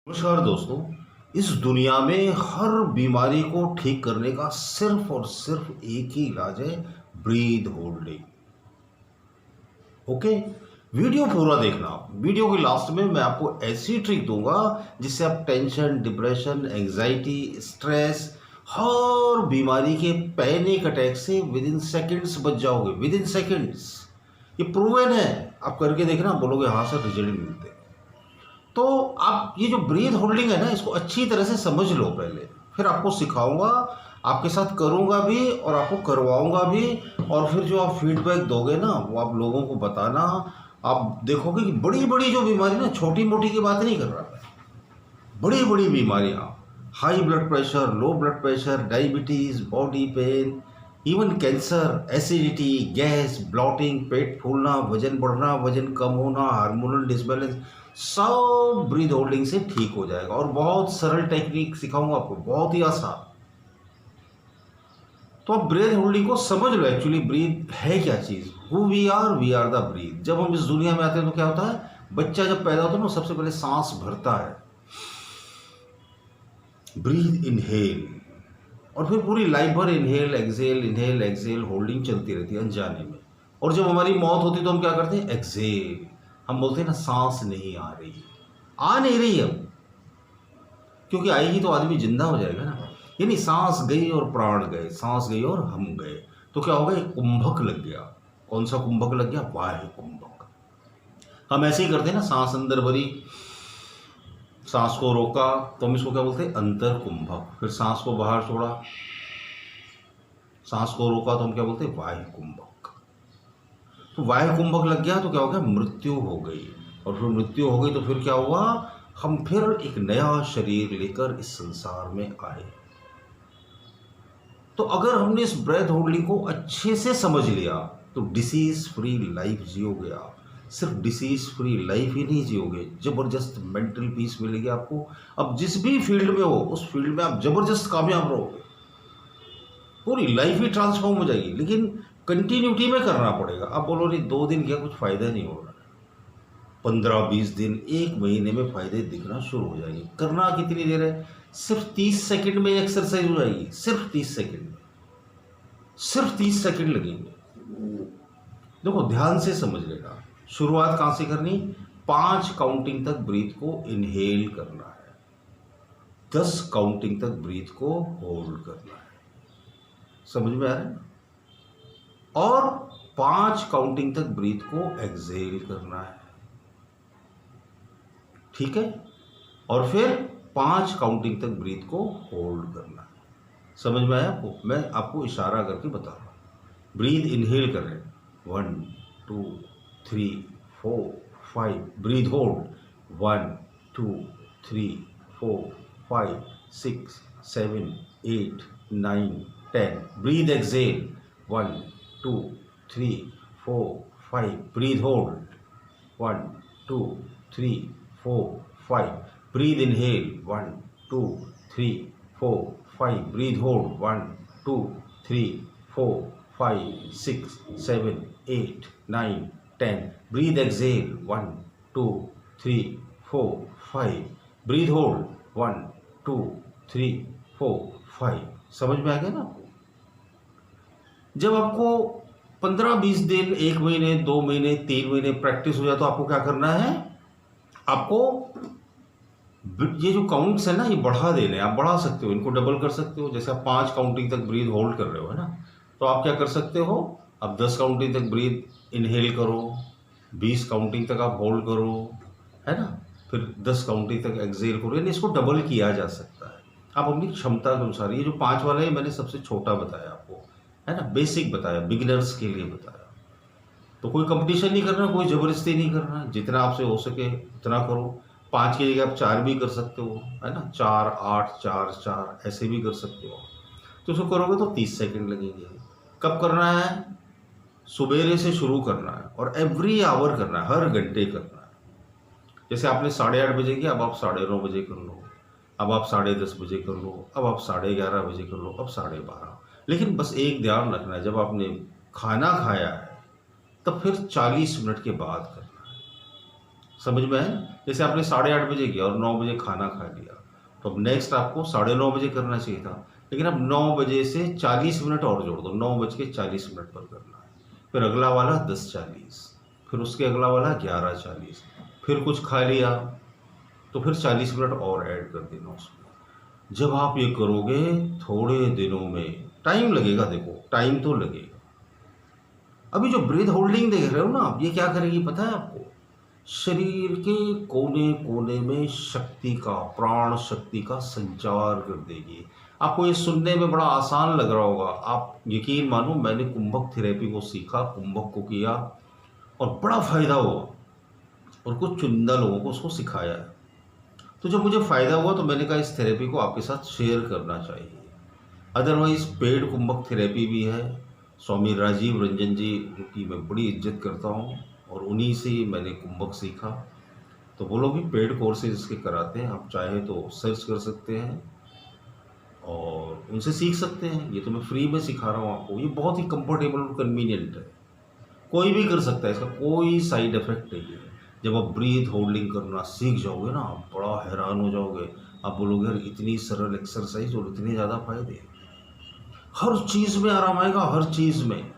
नमस्कार दोस्तों। इस दुनिया में हर बीमारी को ठीक करने का सिर्फ और सिर्फ एक ही इलाज है, ब्रीथ होल्डिंग। ओके, वीडियो पूरा देखना। वीडियो के लास्ट में मैं आपको ऐसी ट्रिक दूंगा जिससे आप टेंशन, डिप्रेशन, एंजाइटी, स्ट्रेस, हर बीमारी के पैनिक अटैक से विद इन सेकेंड्स बच जाओगे। विद इन सेकेंड्स, ये प्रूवन है। आप करके देखना, बोलोगे हाँ सर रिजल्ट मिलते हैं। तो आप ये जो ब्रीथ होल्डिंग है ना, इसको अच्छी तरह से समझ लो पहले, फिर आपको सिखाऊंगा, आपके साथ करूंगा भी और आपको करवाऊंगा भी। और फिर जो आप फीडबैक दोगे ना, वो आप लोगों को बताना। आप देखोगे कि बड़ी बड़ी जो बीमारी ना, छोटी मोटी की बात नहीं कर रहा मैं, बड़ी बड़ी बीमारियाँ, high blood pressure, low blood pressure, diabetes, body pain, even cancer, acidity, gas, bloating, पेट फूलना, वजन बढ़ना, वजन कम होना, हार्मोनल डिसबैलेंस, सब ब्रीथ होल्डिंग से ठीक हो जाएगा। और बहुत सरल टेक्निक सिखाऊंगा आपको, बहुत ही आसान। तो आप ब्रीथ होल्डिंग को समझ लो। एक्चुअली ब्रीथ है क्या चीज़, who we are the breath. जब हम इस दुनिया में आते हैं तो क्या होता है, बच्चा जब पैदा होता है ना, सबसे पहले सांस भरता है, ब्रीथ इनहेल, और फिर पूरी लाइफ भर इनहेल एक्सेल होल्डिंग चलती रहती है अनजाने में। और जब हमारी मौत होती है तो हम क्या करते हैं, एक्सेल। हम बोलते हैं ना, सांस नहीं आ रही, आ नहीं रही अब, क्योंकि आएगी तो आदमी जिंदा हो जाएगा ना। यानी सांस गई और प्राण गए, सांस गई और हम गए। तो क्या होगा, एक कुंभक लग गया। कौन सा कुंभक लग गया, वायु कुंभक। हम ऐसे ही करते हैं ना, सांस अंदर भरी, सांस को रोका तो हम इसको क्या बोलते हैं, अंतर कुंभक। फिर सांस को बाहर छोड़ा, सांस को रोका तो हम क्या बोलते हैं, वायु कुंभक। तो वायु कुंभक लग गया तो क्या हो गया, मृत्यु हो गई। और फिर मृत्यु हो गई तो फिर क्या हुआ, हम फिर एक नया शरीर लेकर इस संसार में आए। तो अगर हमने इस ब्रेथ होल्डिंग को अच्छे से समझ लिया तो डिसीज फ्री लाइफ जियोगे आप। सिर्फ डिसीज फ्री लाइफ ही नहीं जियोगे, जबरदस्त मेंटल पीस मिलेगी आपको। अब जिस भी फील्ड में हो, उस फील्ड में आप जबरदस्त कामयाब रहोगे, पूरी लाइफ ही ट्रांसफॉर्म हो जाएगी। लेकिन कंटिन्यूटी में करना पड़ेगा। आप बोलो नहीं 2 दिन क्या, कुछ फायदा नहीं हो रहा, 15-20 दिन, 1 महीने में फायदे दिखना शुरू हो जाएंगे। करना कितनी देर है, सिर्फ 30 सेकंड में एक्सरसाइज हो जाएगी। सिर्फ 30 सेकंड में, सिर्फ 30 सेकंड लगेंगे। देखो ध्यान से समझ लेना। शुरुआत कहाँ से करनी, 5 काउंटिंग तक ब्रीथ को इनहेल करना है, 10 काउंटिंग तक ब्रीथ को होल्ड करना है। समझ में आ रहा है ना? और 5 काउंटिंग तक ब्रीथ को एक्सहेल करना है, ठीक है। और फिर 5 काउंटिंग तक ब्रीथ को होल्ड करना है। समझ में आया आपको? मैं आपको इशारा करके बता रहा हूँ। ब्रीथ इनहेल कर रहे हैं, 1 2 3 4 5, breath hold 1 2 3 4 5 6 7 8 9 10, breathe exhale 1 2 3 4 5, breath hold 1 2 3 4 5, breathe inhale 1 2 3 4 5, breathe hold 1 2 3 4 5 6 7 8 9 10, breathe exhale 1 2 3 4 5, breathe hold 1 2 3 4 5। समझ में आ गया ना आपको? जब आपको 15-20 दिन, 1 महीने, 2 महीने, 3 महीने प्रैक्टिस हो जाए तो आपको क्या करना है, आपको ये जो काउंट्स है ना, ये बढ़ा देने। आप बढ़ा सकते हो, इनको डबल कर सकते हो। जैसे आप 5 काउंटिंग तक ब्रीथ होल्ड कर रहे हो, है ना, तो आप क्या कर सकते हो, आप 10 काउंटिंग तक ब्रीथ इनहेल करो, 20 काउंटिंग तक आप होल्ड करो, है ना, फिर 10 काउंटिंग तक एक्सहेल करो। यानी इसको डबल किया जा सकता है, आप अपनी क्षमता के अनुसार। ये जो 5 वाला है मैंने सबसे छोटा बताया आपको, है ना, बेसिक बताया, बिगिनर्स के लिए बताया। तो कोई कंपटीशन नहीं करना, कोई ज़बरदस्ती नहीं करना, जितना आपसे हो सके उतना करो। 5 की जगह आप 4 भी कर सकते हो, है ना, 4 8 4 4 ऐसे भी कर सकते हो। तो उसको करोगे तो 30 सेकंड लगेंगे। कब करना है, सुबेरे से शुरू करना है और एवरी आवर करना है, हर घंटे करना है। जैसे आपने 8:30 बजे किया, अब आप 9:30 बजे कर लो, अब आप 10:30 बजे कर लो, अब आप 11:30 बजे कर लो, अब 12:30। लेकिन बस एक ध्यान रखना है, जब आपने खाना खाया है तब फिर 40 मिनट के बाद करना है। समझ में है? जैसे आपने 8:30 बजे किया और 9 बजे खाना खा लिया, तो अब नेक्स्ट आपको 9:30 बजे करना चाहिए था, लेकिन अब 9 बजे से 40 मिनट और जोड़ दो, 9:40 पर करना है। फिर अगला वाला 10:40, फिर उसके अगला वाला 11:40, फिर कुछ खा लिया तो फिर 40 मिनट और ऐड कर देना उसमें। जब आप ये करोगे थोड़े दिनों में, टाइम लगेगा, देखो टाइम तो लगेगा। अभी जो ब्रीथ होल्डिंग देख रहे हो ना आप, ये क्या करेगी पता है आपको? शरीर के कोने कोने में शक्ति का, प्राण शक्ति का संचार कर देगी। आपको ये सुनने में बड़ा आसान लग रहा होगा, आप यकीन मानो, मैंने कुंभक थेरेपी को सीखा, कुंभक को किया और बड़ा फायदा हुआ, और कुछ चुनिंदा लोगों को उसको सिखाया है। तो जब मुझे फ़ायदा हुआ तो मैंने कहा इस थेरेपी को आपके साथ शेयर करना चाहिए। अदरवाइज़ पेड कुंभक थेरेपी भी है, स्वामी राजीव रंजन जी की मैं बड़ी इज्जत करता हूँ, और उन्हीं से ही मैंने कुंभक सीखा। तो वो लोग भी पेड कोर्सेज इसके कराते हैं, आप चाहे तो सर्च कर सकते हैं और उनसे सीख सकते हैं। ये तो मैं फ्री में सिखा रहा हूँ आपको, ये बहुत ही कंफर्टेबल और कन्वीनियंट है, कोई भी कर सकता है, इसका कोई साइड इफेक्ट नहीं है। जब आप ब्रीथ होल्डिंग करना सीख जाओगे ना, आप बड़ा हैरान हो जाओगे। आप बोलोगे यार इतनी सरल एक्सरसाइज और इतने ज़्यादा फायदे, हर चीज़ में आराम आएगा, हर चीज़ में।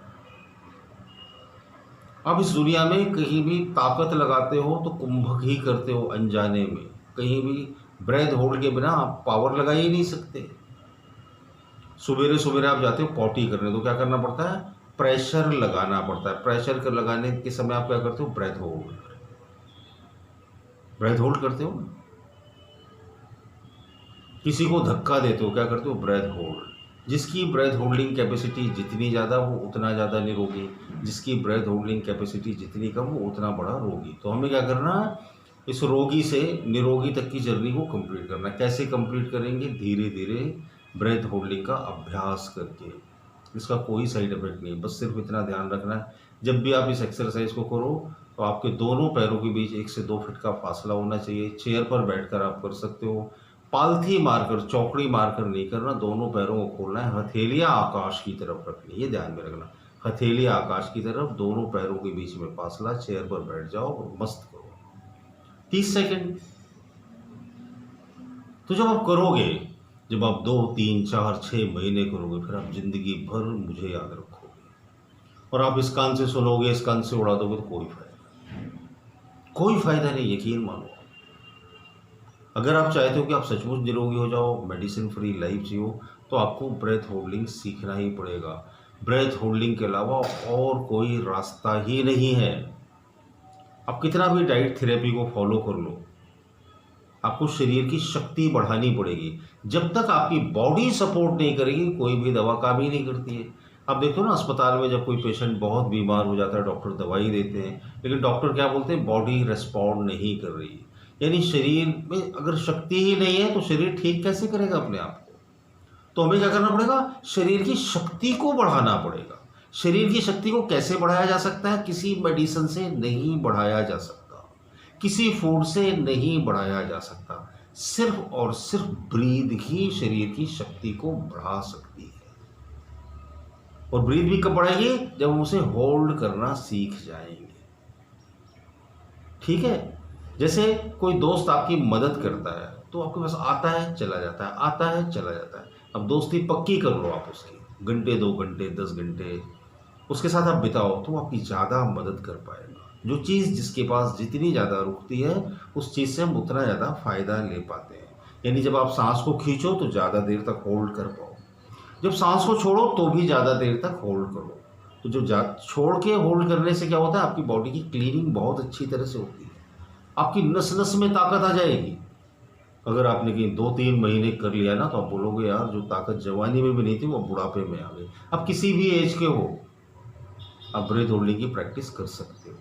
आप इस दुनिया में कहीं भी ताकत लगाते हो तो कुंभक ही करते हो, अनजाने में। कहीं भी ब्रेथ होल्ड के बिना आप पावर लगा ही नहीं सकते। सवेरे सवेरे आप जाते हो पॉटी करने, तो क्या करना पड़ता है? प्रेशर लगाना पड़ता है। प्रेशर कर लगाने के समय आप क्या करते हो? ब्रेथ होल्ड, ब्रेथ होल्ड करते हो ना। किसी को धक्का देते हो, क्या करते हो? Breath hold. जिसकी ब्रेथ होल्डिंग कैपेसिटी जितनी ज़्यादा वो उतना ज़्यादा निरोगी, जिसकी ब्रेथ होल्डिंग कैपेसिटी जितनी कम वो उतना बड़ा रोगी। तो हमें क्या करना है? इस रोगी से निरोगी तक की जर्नी को कंप्लीट करना है। कैसे कंप्लीट करेंगे? धीरे धीरे ब्रेथ होल्डिंग का अभ्यास करके। इसका कोई साइड इफेक्ट नहीं, बस सिर्फ इतना ध्यान रखना है, जब भी आप इस एक्सरसाइज को करो तो आपके दोनों पैरों के बीच 1 से 2 फीट का फासला होना चाहिए। चेयर पर बैठकर आप कर सकते हो, पालथी मारकर, चौकड़ी मारकर नहीं करना, दोनों पैरों को खोलना है, हथेलियां आकाश की तरफ रखनी है, ये ध्यान में रखना। हथेलियां आकाश की तरफ, दोनों पैरों के बीच में फासला, चेयर पर बैठ जाओ और मस्त करो 30 सेकेंड। तो जब आप करोगे, जब आप 2, 3, 4, 6 महीने करोगे, फिर आप जिंदगी भर मुझे याद रखोगे। और आप इस कान से सुनोगे, इस कान से उड़ा दोगे तो कोई फायदा नहीं, यकीन मानो। अगर आप चाहते हो कि आप सचमुच निरोगी हो जाओ, मेडिसिन फ्री लाइफ जियो, तो आपको ब्रेथ होल्डिंग सीखना ही पड़ेगा। ब्रेथ होल्डिंग के अलावा और कोई रास्ता ही नहीं है। आप कितना भी डाइट थेरेपी को फॉलो कर लो, आपको शरीर की शक्ति बढ़ानी पड़ेगी। जब तक आपकी बॉडी सपोर्ट नहीं करेगी, कोई भी दवा काम ही नहीं करती है। आप देखो ना, अस्पताल में जब कोई पेशेंट बहुत बीमार हो जाता है, डॉक्टर दवाई देते हैं, लेकिन डॉक्टर क्या बोलते हैं? बॉडी रिस्पॉन्ड नहीं कर रही। यानी शरीर में अगर शक्ति ही नहीं है तो शरीर ठीक कैसे करेगा अपने आप को? तो हमें क्या करना पड़ेगा? शरीर की शक्ति को बढ़ाना पड़ेगा। शरीर की शक्ति को कैसे बढ़ाया जा सकता है? किसी मेडिसिन से नहीं बढ़ाया जा सकता, किसी फूड से नहीं बढ़ाया जा सकता। सिर्फ और सिर्फ ब्रीथ ही शरीर की शक्ति को बढ़ा सकती है। और ब्रीथ भी कब बढ़ाएगी? जब हम उसे होल्ड करना सीख जाएंगे। ठीक है? जैसे कोई दोस्त आपकी मदद करता है तो आपके पास आता है चला जाता है, आता है चला जाता है। अब दोस्ती पक्की कर लो आप उसकी, घंटे 2 घंटे 10 घंटे उसके साथ आप बिताओ, तो आपकी ज़्यादा मदद कर पाएगा। जो चीज़ जिसके पास जितनी ज़्यादा रुकती है, उस चीज़ से हम उतना ज़्यादा फ़ायदा ले पाते हैं। यानी जब आप सांस को खींचो तो ज़्यादा देर तक होल्ड कर पाओ, जब सांस को छोड़ो तो भी ज़्यादा देर तक होल्ड करो। तो जो छोड़ के होल्ड करने से क्या होता है? आपकी बॉडी की क्लीनिंग बहुत अच्छी तरह से होती है, आपकी नस नस में ताकत आ जाएगी। अगर आपने कहीं 2-3 महीने कर लिया ना, तो आप बोलोगे यार जो ताकत जवानी में भी नहीं थी वो बुढ़ापे में आ गई। आप किसी भी एज के हो, आप ब्रेथ होल्डिंग की प्रैक्टिस कर सकते हो,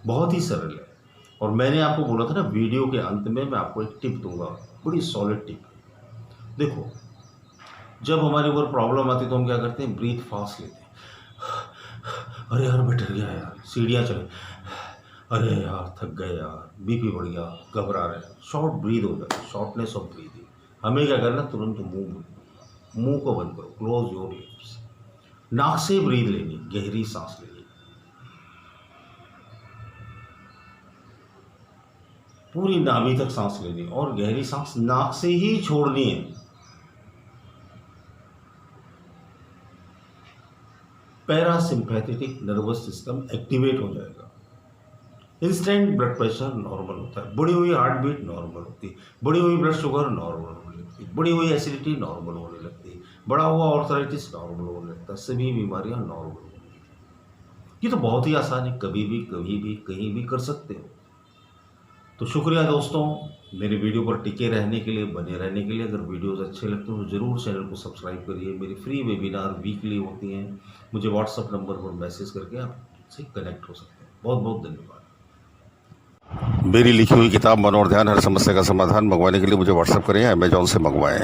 बहुत ही सरल है। और मैंने आपको बोला था ना, वीडियो के अंत में मैं आपको एक टिप दूंगा, बड़ी सॉलिड टिप। देखो, जब हमारे ऊपर प्रॉब्लम आती है तो हम क्या करते हैं? ब्रीथ फास्ट लेते हैं। अरे यार मैं डर गया यार, सीढ़ियाँ चले, अरे यार थक गए यार, बीपी बढ़ गया, घबरा रहे हैं, शॉर्ट ब्रीद हो जाता है, शॉर्टनेस ऑफ ब्रीदिंग। हमें क्या करना? तुरंत मुंह को बंद करो, क्लोज योर लिप्स। नाक से ब्रीद लेनी, गहरी सांस लेनी। पूरी नाभि तक सांस लेनी है और गहरी सांस नाक से ही छोड़नी है। पैरासिम्पैथेटिक नर्वस सिस्टम एक्टिवेट हो जाएगा। इंस्टेंट ब्लड प्रेशर नॉर्मल होता है, बढ़ी हुई हार्ट बीट नॉर्मल होती है, बढ़ी हुई ब्लड शुगर नॉर्मल होने लगती है, बढ़ी हुई एसिडिटी नॉर्मल होने लगती है, बढ़ा हुआ ऑर्थराइटिस नॉर्मल होने लगता है, सभी बीमारियां नॉर्मल होने लगती हैं। ये तो बहुत ही आसान है, कभी भी कहीं भी कर सकते हो। तो शुक्रिया दोस्तों, मेरे वीडियो पर टिके रहने के लिए, बने रहने के लिए। अगर वीडियोस अच्छे लगते हो तो ज़रूर चैनल को सब्सक्राइब करिए। मेरी फ्री वेबिनार वीकली होती हैं, मुझे व्हाट्सएप नंबर पर मैसेज करके आप से कनेक्ट हो सकते हैं। बहुत बहुत धन्यवाद। मेरी लिखी हुई किताब मन और ध्यान, हर समस्या का समाधान मंगवाने के लिए मुझे व्हाट्सएप करें या अमेजॉन से मंगवाएं।